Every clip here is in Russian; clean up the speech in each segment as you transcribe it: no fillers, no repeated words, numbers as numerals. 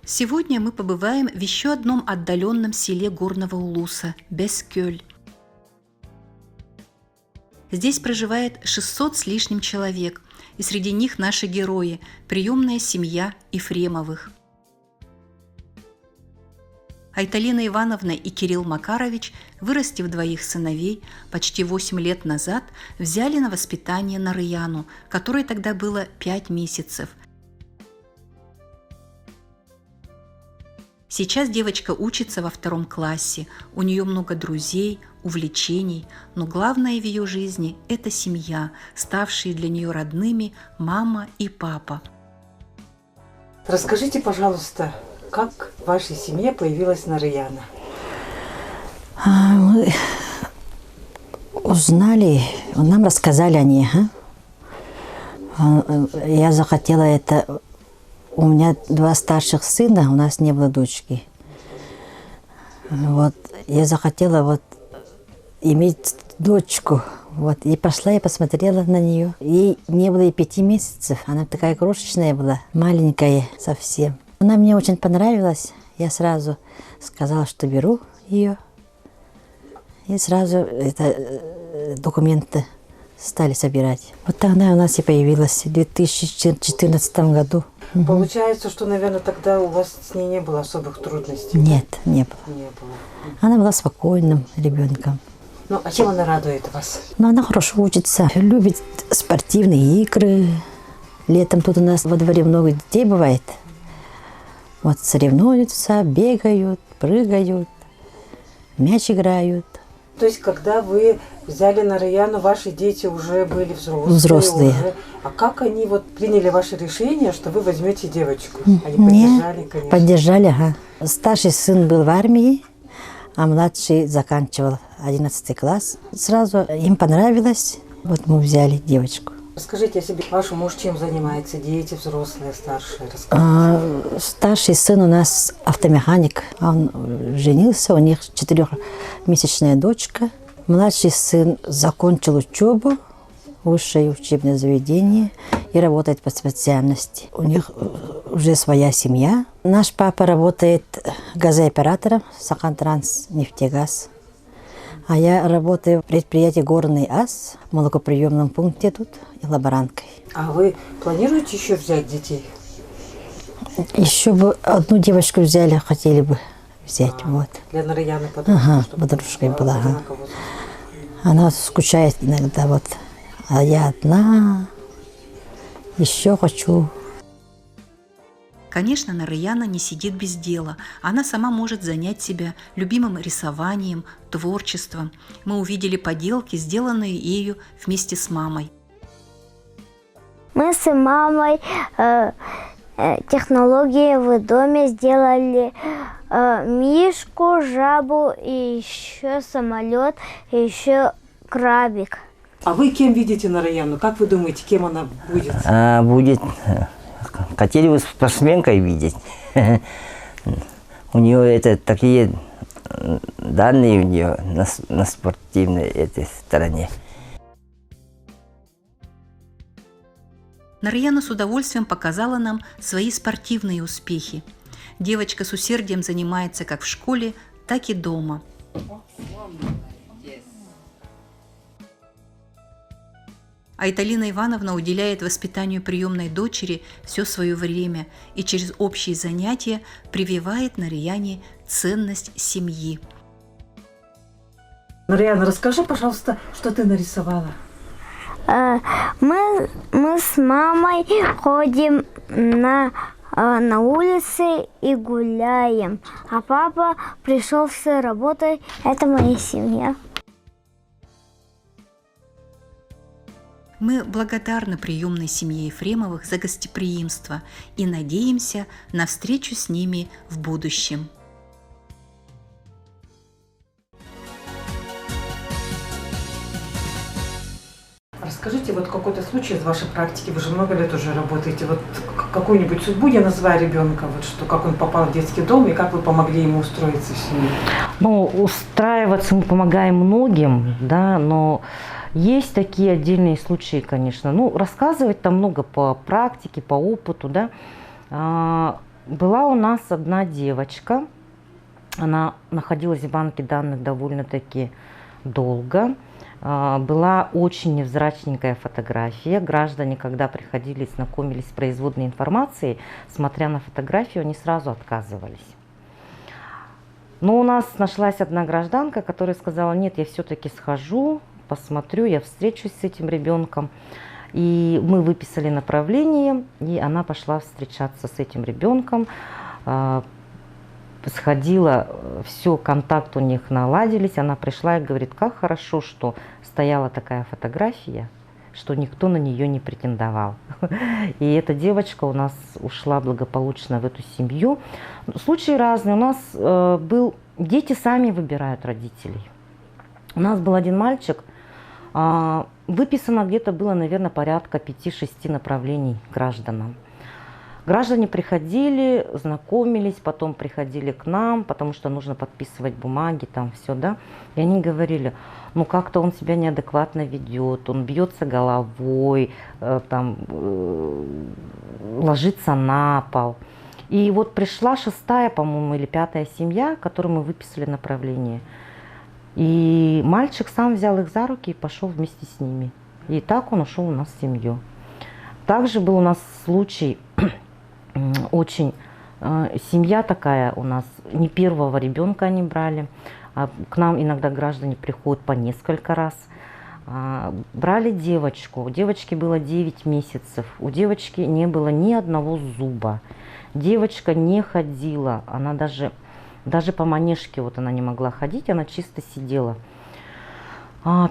Сегодня мы побываем в еще одном отдаленном селе Горного Улуса – Бескёль. Здесь проживает 600 с лишним человек, и среди них наши герои – приемная семья Ефремовых. Айталина Ивановна и Кирилл Макарович, вырастив двоих сыновей, почти 8 лет назад взяли на воспитание Нарыяну, которой тогда было 5 месяцев. Сейчас девочка учится во 2 классе, у нее много друзей, увлечений, но главное в ее жизни – это семья, ставшие для нее родными мама и папа. Расскажите, пожалуйста, как в вашей семье появилась Нарыяна? Мы узнали, нам рассказали о ней. Я захотела это. У меня 2 старших сына, у нас не было дочки. Вот, я захотела иметь дочку. Вот, и пошла и посмотрела на нее. Ей не было и 5 месяцев, она такая крошечная была, маленькая совсем. Она мне очень понравилась, я сразу сказала, что беру ее. И сразу документы стали собирать. Вот тогда у нас и появилась в 2014 году. Получается, что, наверное, тогда у вас с ней не было особых трудностей? Нет, не было. Не было. Она была спокойным ребенком. Ну, а чем она радует вас? Но она хорошо учится, любит спортивные игры. Летом тут у нас во дворе много детей бывает. Вот соревнуются, бегают, прыгают, мяч играют. То есть, когда вы взяли Нарыяну, ваши дети уже были взрослые? Взрослые. Уже. А как они приняли ваше решение, что вы возьмете девочку? Они поддержали, конечно. Поддержали, ага. Старший сын был в армии, а младший заканчивал 11 класс. Сразу им понравилось, вот мы взяли девочку. Расскажите о себе. Ваш муж чем занимается? Дети взрослые, старшие? Старший сын у нас автомеханик. Он женился, у них 4-месячная дочка. Младший сын закончил учебу, высшее учебное заведение и работает по специальности. У них уже своя семья. Наш папа работает газооператором Сахантранс нефтегаз. А я работаю в предприятии «Горный ас», в молокоприемном пункте тут и лаборанткой. А вы планируете еще взять детей? Еще бы одну девочку взяли, хотели бы взять. Вот. Для Нарыяны подружка? Ага, подружкой была. Ага. Она скучает иногда, вот. А я одна, еще хочу. Конечно, Нарыяна не сидит без дела. Она сама может занять себя любимым рисованием, творчеством. Мы увидели поделки, сделанные ею вместе с мамой. Мы с мамой технологии в доме сделали мишку, жабу, и еще самолет, и еще крабик. А вы кем видите Нарыяну? Как вы думаете, кем она будет? Хотели бы спортсменкой видеть. У нее такие данные у нее на спортивной этой стороне. Нарыяна с удовольствием показала нам свои спортивные успехи. Девочка с усердием занимается как в школе, так и дома. Айталина Ивановна уделяет воспитанию приемной дочери все свое время и через общие занятия прививает Нарыяне ценность семьи. Нарыяна, расскажи, пожалуйста, что ты нарисовала? Мы с мамой ходим на улице и гуляем. А папа пришел с работы. Это моя семья. Мы благодарны приемной семье Ефремовых за гостеприимство и надеемся на встречу с ними в будущем. Расскажите какой-то случай из вашей практики, вы же много лет уже работаете, какую-нибудь судьбу, я называю ребенка, как он попал в детский дом и как вы помогли ему устроиться в семью? Устраиваться мы помогаем многим, да, но есть такие отдельные случаи, конечно. Рассказывать там много по практике, по опыту, да. Была у нас одна девочка, она находилась в банке данных довольно-таки долго. Была очень невзрачненькая фотография. Граждане, когда приходили, знакомились с производной информацией, смотря на фотографию, они сразу отказывались. Но у нас нашлась одна гражданка, которая сказала: нет, я все-таки схожу, посмотрю, я встречусь с этим ребенком. И мы выписали направление, и она пошла встречаться с этим ребенком. Сходила, все, контакт у них наладились. Она пришла и говорит: как хорошо, что стояла такая фотография, что никто на нее не претендовал. И эта девочка у нас ушла благополучно в эту семью. Случаи разные. У нас дети сами выбирают родителей. У нас был один мальчик, выписано где-то было, наверное, порядка 5-6 направлений гражданам. Граждане приходили, знакомились, потом приходили к нам, потому что нужно подписывать бумаги, там все, да. И они говорили: ну как-то он себя неадекватно ведет, он бьется головой, ложится на пол. И вот пришла 6-я, по-моему, или 5-я семья, которой мы выписали направление. И мальчик сам взял их за руки и пошел вместе с ними. И так он ушел у нас в семью. Также был у нас случай, очень семья такая у нас, не первого ребенка они брали. К нам иногда граждане приходят по несколько раз. Брали девочку, у девочки было 9 месяцев, у девочки не было ни одного зуба. Девочка не ходила, она даже по манежке вот она не могла ходить, она чисто сидела.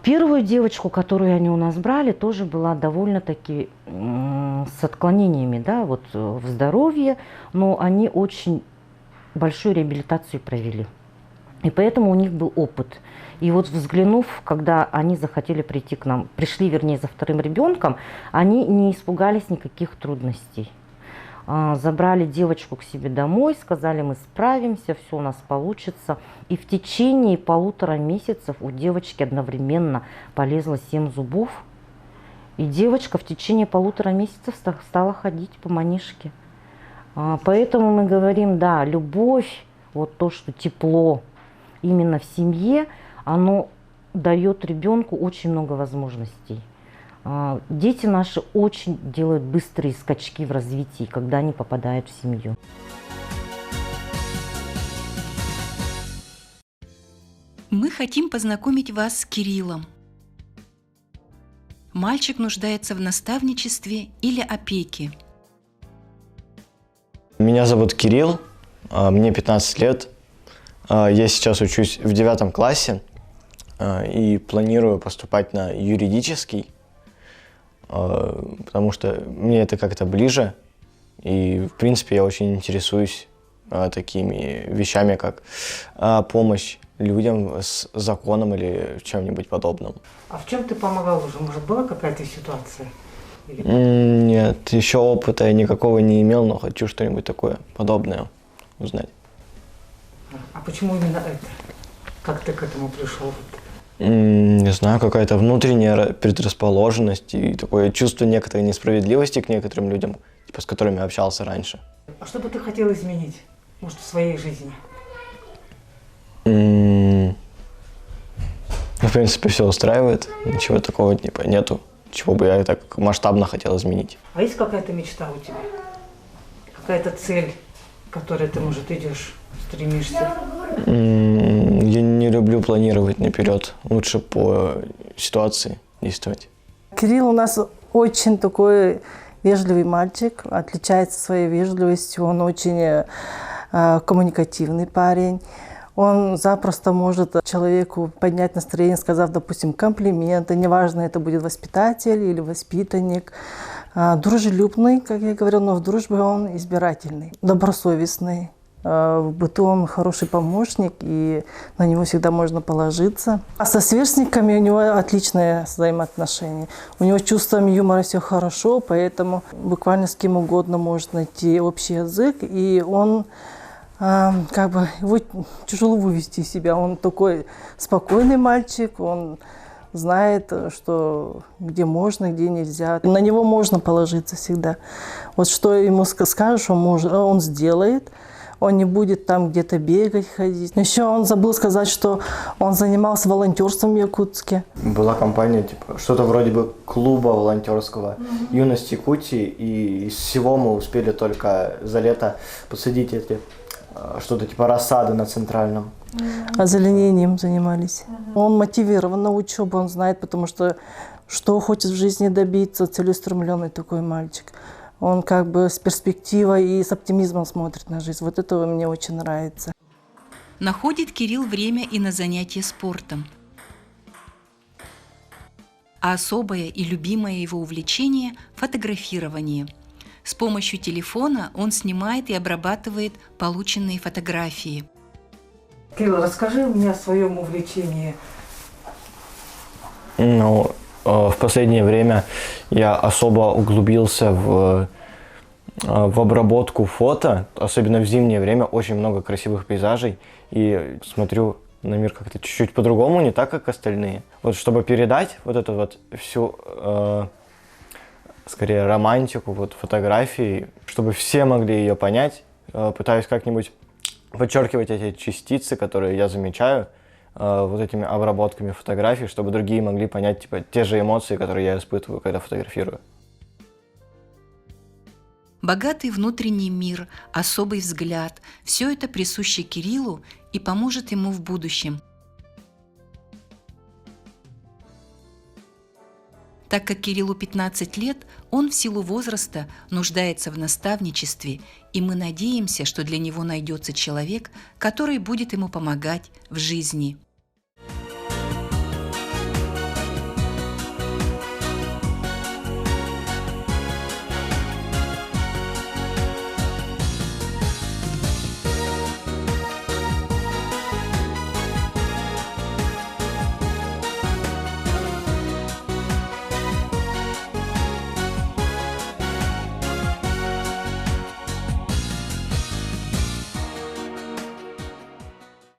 Первую девочку, которую они у нас брали, тоже была довольно-таки с отклонениями, да, вот в здоровье, но они очень большую реабилитацию провели. И поэтому у них был опыт. И вот взглянув, когда они захотели прийти к нам, пришли, вернее, за вторым ребенком, они не испугались никаких трудностей. Забрали девочку к себе домой, сказали: мы справимся, все у нас получится. И в течение 1,5 месяцев у девочки одновременно полезло 7 зубов. И девочка в течение 1,5 месяцев стала ходить по манежке. Поэтому мы говорим, да, любовь, вот то, что тепло именно в семье, оно дает ребенку очень много возможностей. Дети наши очень делают быстрые скачки в развитии, когда они попадают в семью. Мы хотим познакомить вас с Кириллом. Мальчик нуждается в наставничестве или опеке. Меня зовут Кирилл, мне 15 лет. Я сейчас учусь в 9 классе и планирую поступать на юридический, потому что мне это как-то ближе. И, в принципе, я очень интересуюсь такими вещами, как помощь людям с законом или чем-нибудь подобным. А в чем ты помогал уже? Может, была какая-то ситуация? Нет, еще опыта я никакого не имел, но хочу что-нибудь такое подобное узнать. А почему именно это? Как ты к этому пришел? Не знаю, какая-то внутренняя предрасположенность и такое чувство некоторой несправедливости к некоторым людям, типа, с которыми общался раньше. А что бы ты хотел изменить, может, в своей жизни? В принципе, все устраивает, ничего такого типа нету, чего бы я так масштабно хотел изменить. А есть какая-то мечта у тебя? Какая-то цель, к которой ты, может, идешь, стремишься? Я не люблю планировать наперед, лучше по ситуации действовать. Кирилл у нас очень такой вежливый мальчик, отличается своей вежливостью, он очень коммуникативный парень. Он запросто может человеку поднять настроение, сказав, допустим, комплименты, неважно, это будет воспитатель или воспитанник. Дружелюбный, как я говорила, но в дружбе он избирательный, добросовестный. В быту он хороший помощник, и на него всегда можно положиться. А со сверстниками у него отличные взаимоотношения. У него с чувством юмора все хорошо, поэтому буквально с кем угодно может найти общий язык, и он его тяжело вывести из себя. Он такой спокойный мальчик, он знает, что где можно, где нельзя. На него можно положиться всегда. Вот что ему скажешь, он сделает. Он не будет там где-то бегать, ходить. Еще он забыл сказать, что он занимался волонтерством в Якутске. Была компания, типа, что-то вроде бы клуба волонтерского «Юность Якутии», и из всего мы успели только за лето посадить эти, что-то типа рассады на Центральном. Озеленением занимались. Он мотивирован на учебу, он знает, потому что хочет в жизни добиться, целеустремленный такой мальчик. Он как бы с перспективой и с оптимизмом смотрит на жизнь. Вот это мне очень нравится. Находит Кирилл время и на занятия спортом. А особое и любимое его увлечение – фотографирование. С помощью телефона он снимает и обрабатывает полученные фотографии. Кирилл, расскажи мне о своем увлечении. Ну, в последнее время я особо углубился в обработку фото, особенно в зимнее время, очень много красивых пейзажей, и смотрю на мир как-то чуть-чуть по-другому, не так, как остальные. Вот чтобы передать вот эту вот всю, скорее, романтику вот фотографии, чтобы все могли ее понять, пытаюсь как-нибудь подчеркивать эти частицы, которые я замечаю, вот этими обработками фотографий, чтобы другие могли понять типа те же эмоции, которые я испытываю, когда фотографирую. Богатый внутренний мир, особый взгляд – все это присуще Кириллу и поможет ему в будущем. Так как Кириллу 15 лет, он в силу возраста нуждается в наставничестве, и мы надеемся, что для него найдется человек, который будет ему помогать в жизни.